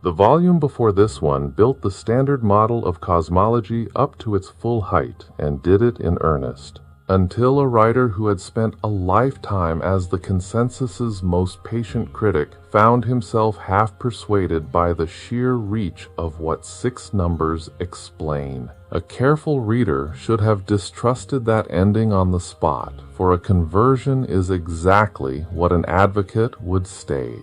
The volume before this one built the standard model of cosmology up to its full height and did it in earnest, until a writer who had spent a lifetime as the consensus's most patient critic found himself half persuaded by the sheer reach of what 6 numbers explain. A careful reader should have distrusted that ending on the spot, for a conversion is exactly what an advocate would stage.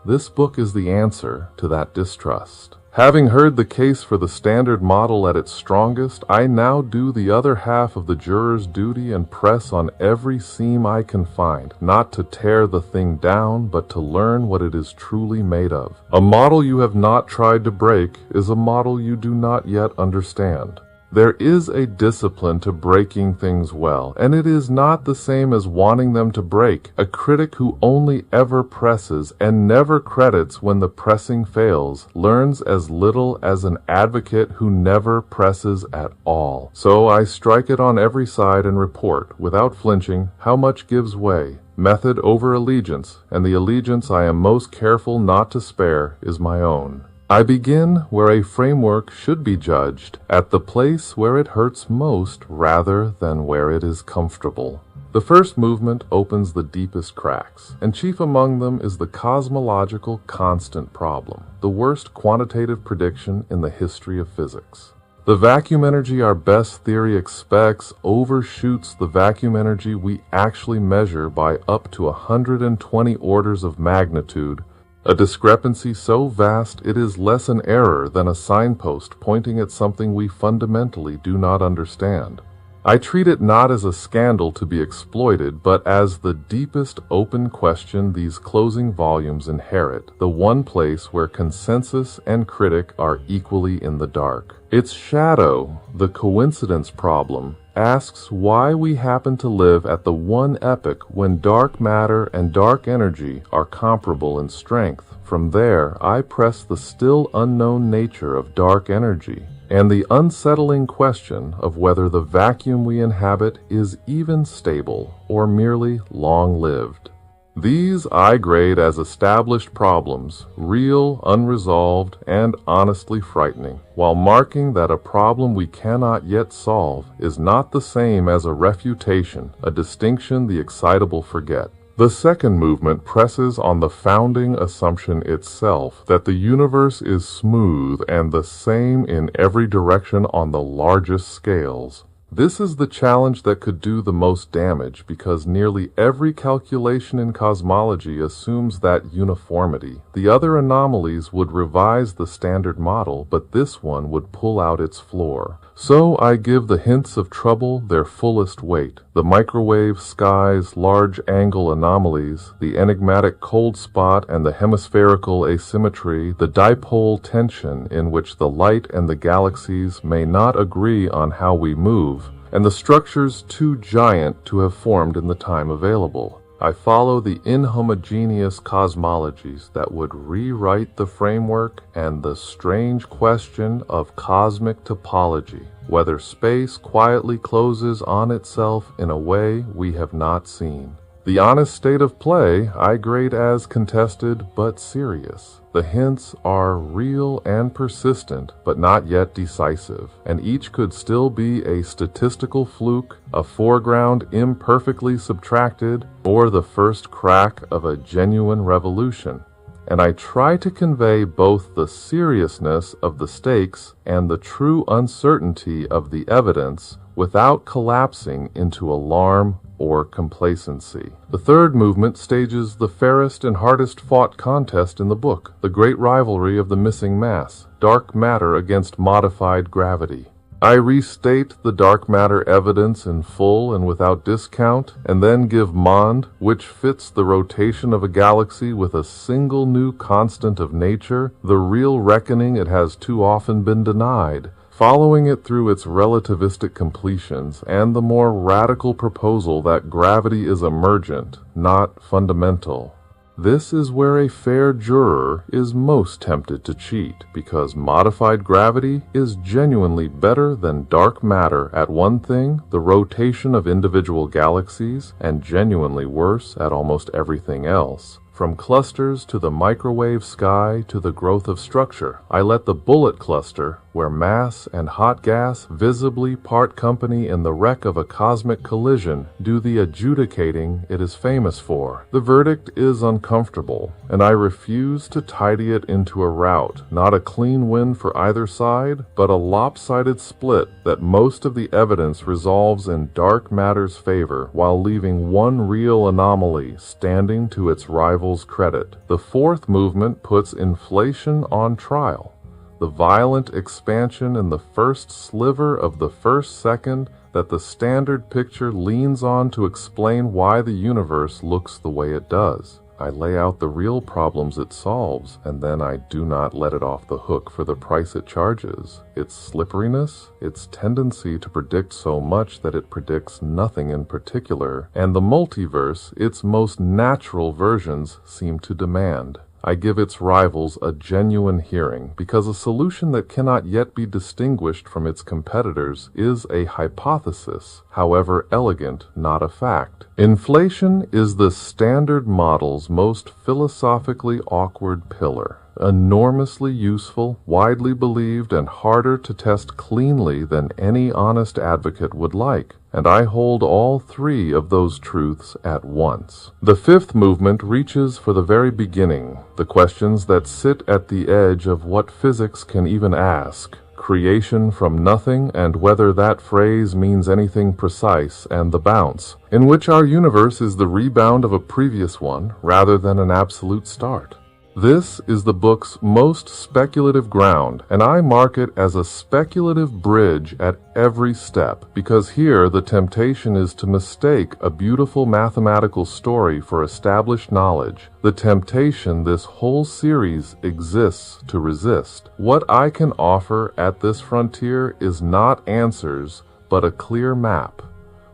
This book is the answer to that distrust. Having heard the case for the standard model at its strongest, I now do the other half of the juror's duty and press on every seam I can find, not to tear the thing down, but to learn what it is truly made of. A model you have not tried to break is a model you do not yet understand. There is a discipline to breaking things well, and it is not the same as wanting them to break. A critic who only ever presses and never credits when the pressing fails learns as little as an advocate who never presses at all. So I strike it on every side and report, without flinching, how much gives way. Method over allegiance, and the allegiance I am most careful not to spare is my own. I begin where a framework should be judged, at the place where it hurts most rather than where it is comfortable. The first movement opens the deepest cracks, and chief among them is the cosmological constant problem, the worst quantitative prediction in the history of physics. The vacuum energy our best theory expects overshoots the vacuum energy we actually measure by up to 120 orders of magnitude, a discrepancy so vast it is less an error than a signpost pointing at something we fundamentally do not understand. I treat it not as a scandal to be exploited, but as the deepest open question these closing volumes inherit, the one place where consensus and critic are equally in the dark. Its shadow, the coincidence problem, asks why we happen to live at the one epoch when dark matter and dark energy are comparable in strength. From there, I press the still unknown nature of dark energy, and the unsettling question of whether the vacuum we inhabit is even stable or merely long-lived. These I grade as established problems, real, unresolved, and honestly frightening, while marking that a problem we cannot yet solve is not the same as a refutation, a distinction the excitable forget. The second movement presses on the founding assumption itself that the universe is smooth and the same in every direction on the largest scales. This is the challenge that could do the most damage because nearly every calculation in cosmology assumes that uniformity. The other anomalies would revise the standard model, but this one would pull out its floor. So I give the hints of trouble their fullest weight. The microwave sky's large-angle anomalies, the enigmatic cold spot and the hemispherical asymmetry, the dipole tension in which the light and the galaxies may not agree on how we move, and the structures too giant to have formed in the time available. I follow the inhomogeneous cosmologies that would rewrite the framework and the strange question of cosmic topology, whether space quietly closes on itself in a way we have not seen. The honest state of play I grade as contested but serious. The hints are real and persistent, but not yet decisive, and each could still be a statistical fluke, a foreground imperfectly subtracted, or the first crack of a genuine revolution. And I try to convey both the seriousness of the stakes and the true uncertainty of the evidence without collapsing into alarm or complacency. The third movement stages the fairest and hardest fought contest in the book, the great rivalry of the missing mass, dark matter against modified gravity. I restate the dark matter evidence in full and without discount, and then give Mond, which fits the rotation of a galaxy with a single new constant of nature, the real reckoning it has too often been denied, following it through its relativistic completions and the more radical proposal that gravity is emergent, not fundamental. This is where a fair juror is most tempted to cheat, because modified gravity is genuinely better than dark matter at one thing, the rotation of individual galaxies, and genuinely worse at almost everything else. From clusters to the microwave sky to the growth of structure, I let the bullet cluster, where mass and hot gas visibly part company in the wreck of a cosmic collision, do the adjudicating it is famous for. The verdict is uncomfortable, and I refuse to tidy it into a rout, not a clean win for either side, but a lopsided split that most of the evidence resolves in dark matter's favor, while leaving one real anomaly standing to its rival's credit. The fourth movement puts inflation on trial. The violent expansion in the first sliver of the first second that the standard picture leans on to explain why the universe looks the way it does. I lay out the real problems it solves, and then I do not let it off the hook for the price it charges. Its slipperiness, its tendency to predict so much that it predicts nothing in particular, and the multiverse its most natural versions seem to demand. I give its rivals a genuine hearing, because a solution that cannot yet be distinguished from its competitors is a hypothesis, however elegant, not a fact. Inflation is the standard model's most philosophically awkward pillar. Enormously useful, widely believed, and harder to test cleanly than any honest advocate would like. And I hold all three of those truths at once. The fifth movement reaches for the very beginning, the questions that sit at the edge of what physics can even ask. Creation from nothing, and whether that phrase means anything precise, and the bounce, in which our universe is the rebound of a previous one, rather than an absolute start. This is the book's most speculative ground, and I mark it as a speculative bridge at every step, because here the temptation is to mistake a beautiful mathematical story for established knowledge, the temptation this whole series exists to resist. What I can offer at this frontier is not answers, but a clear map.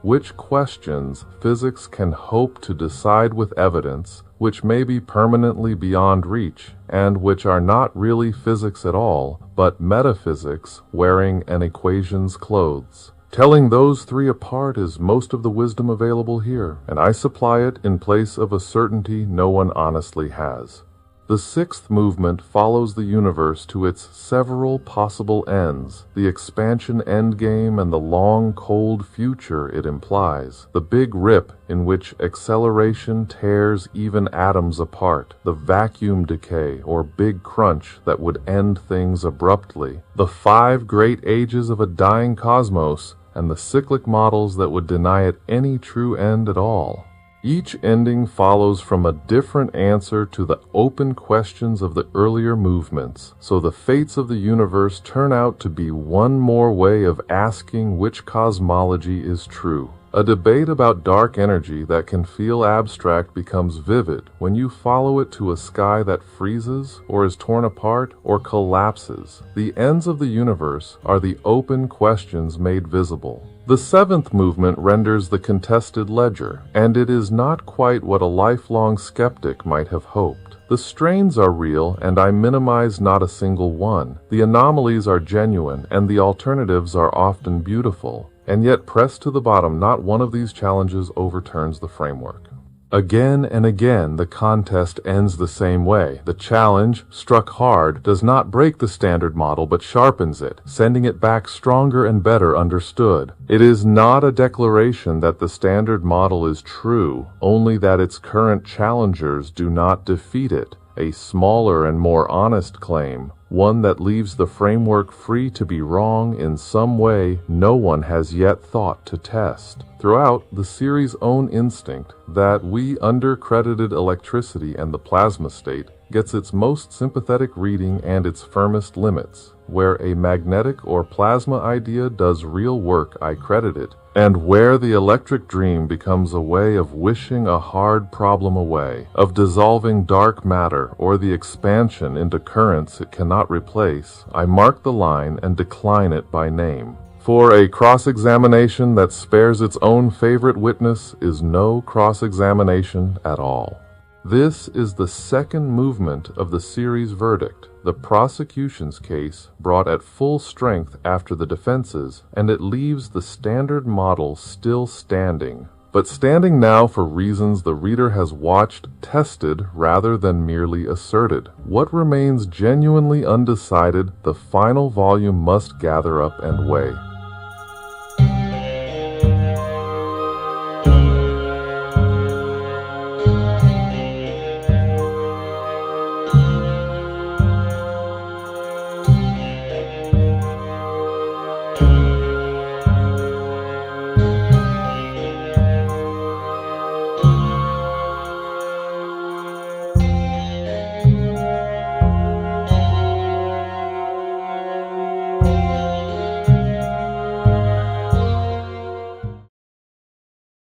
Which questions physics can hope to decide with evidence, which may be permanently beyond reach, and which are not really physics at all, but metaphysics wearing an equation's clothes. Telling those three apart is most of the wisdom available here, and I supply it in place of a certainty no one honestly has. The sixth movement follows the universe to its several possible ends, the expansion endgame and the long, cold future it implies, the big rip in which acceleration tears even atoms apart, the vacuum decay or big crunch that would end things abruptly, the 5 great ages of a dying cosmos, and the cyclic models that would deny it any true end at all. Each ending follows from a different answer to the open questions of the earlier movements, so the fates of the universe turn out to be one more way of asking which cosmology is true. A debate about dark energy that can feel abstract becomes vivid when you follow it to a sky that freezes, or is torn apart, or collapses. The ends of the universe are the open questions made visible. The seventh movement renders the contested ledger, and it is not quite what a lifelong skeptic might have hoped. The strains are real, and I minimize not a single one. The anomalies are genuine, and the alternatives are often beautiful. And yet, pressed to the bottom, not one of these challenges overturns the framework. Again and again, the contest ends the same way. The challenge, struck hard, does not break the standard model, but sharpens it, sending it back stronger and better understood. It is not a declaration that the standard model is true, only that its current challengers do not defeat it. A smaller and more honest claim, one that leaves the framework free to be wrong in some way no one has yet thought to test. Throughout, the series' own instinct that we undercredited electricity and the plasma state gets its most sympathetic reading and its firmest limits. Where a magnetic or plasma idea does real work, I credit it, and where the electric dream becomes a way of wishing a hard problem away, of dissolving dark matter or the expansion into currents it cannot replace, I mark the line and decline it by name. For a cross-examination that spares its own favorite witness is no cross-examination at all. This is the second movement of the series' verdict, the prosecution's case brought at full strength after the defense's, and it leaves the standard model still standing, but standing now for reasons the reader has watched tested rather than merely asserted. What remains genuinely undecided, the final volume must gather up and weigh.